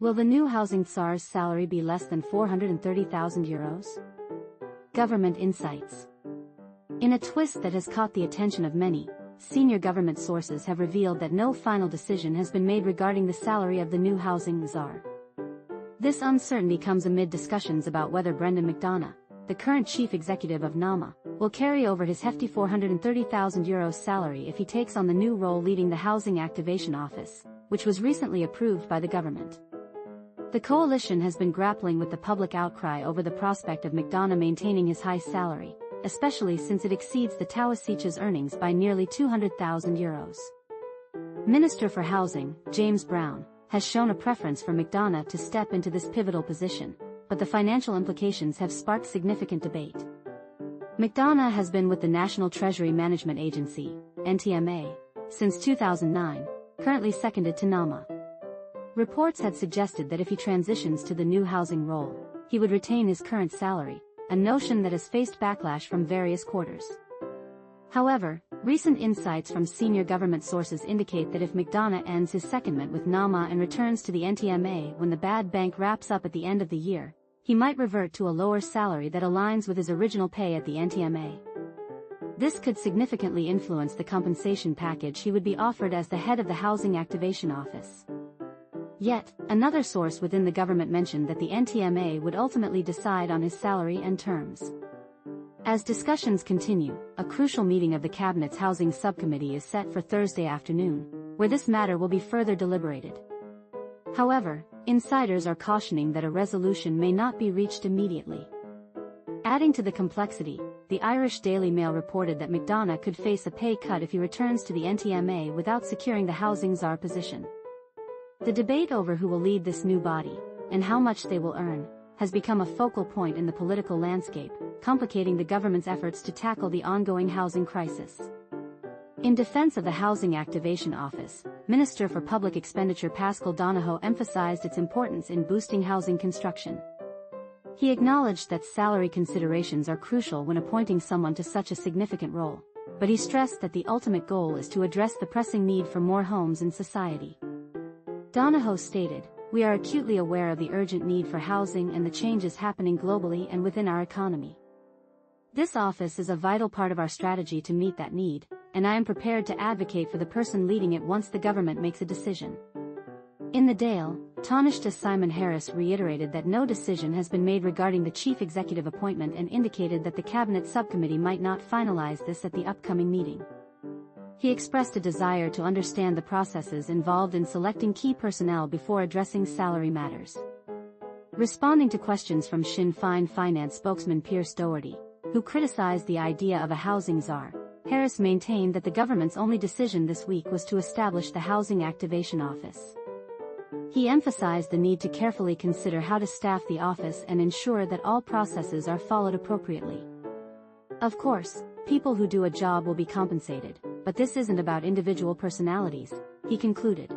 Will the new housing Tsar's salary be less than €430,000? Government insights. In a twist that has caught the attention of many, senior government sources have revealed that no final decision has been made regarding the salary of the new housing Tsar. This uncertainty comes amid discussions about whether Brendan McDonagh, the current chief executive of NAMA, will carry over his hefty €430,000 salary if he takes on the new role leading the Housing Activation Office, which was recently approved by the government. The coalition has been grappling with the public outcry over the prospect of McDonagh maintaining his high salary, especially since it exceeds the Taoiseach's earnings by nearly €200,000. Minister for Housing, James Brown, has shown a preference for McDonagh to step into this pivotal position, but the financial implications have sparked significant debate. McDonagh has been with the National Treasury Management Agency, NTMA, since 2009, currently seconded to NAMA. Reports had suggested that if he transitions to the new housing role, he would retain his current salary, a notion that has faced backlash from various quarters. However, recent insights from senior government sources indicate that if McDonagh ends his secondment with NAMA and returns to the NTMA when the bad bank wraps up at the end of the year, he might revert to a lower salary that aligns with his original pay at the NTMA. This could significantly influence the compensation package he would be offered as the head of the Housing Activation Office. Yet, another source within the government mentioned that the NTMA would ultimately decide on his salary and terms. As discussions continue, a crucial meeting of the Cabinet's Housing Subcommittee is set for Thursday afternoon, where this matter will be further deliberated. However, insiders are cautioning that a resolution may not be reached immediately. Adding to the complexity, the Irish Daily Mail reported that McDonagh could face a pay cut if he returns to the NTMA without securing the housing czar position. The debate over who will lead this new body, and how much they will earn, has become a focal point in the political landscape, complicating the government's efforts to tackle the ongoing housing crisis. In defense of the Housing Activation Office, Minister for Public Expenditure Paschal Donohoe emphasized its importance in boosting housing construction. He acknowledged that salary considerations are crucial when appointing someone to such a significant role, but he stressed that the ultimate goal is to address the pressing need for more homes in society. Donohoe stated, "We are acutely aware of the urgent need for housing and the changes happening globally and within our economy. This office is a vital part of our strategy to meet that need, and I am prepared to advocate for the person leading it once the government makes a decision." In the Dáil, Taoiseach Simon Harris reiterated that no decision has been made regarding the chief executive appointment and indicated that the Cabinet Subcommittee might not finalize this at the upcoming meeting. He expressed a desire to understand the processes involved in selecting key personnel before addressing salary matters. Responding to questions from Sinn Féin finance spokesman Pierce Doherty, who criticized the idea of a housing czar, Harris maintained that the government's only decision this week was to establish the Housing Activation Office. He emphasized the need to carefully consider how to staff the office and ensure that all processes are followed appropriately. Of course, people who do a job will be compensated, but this isn't about individual personalities, he concluded.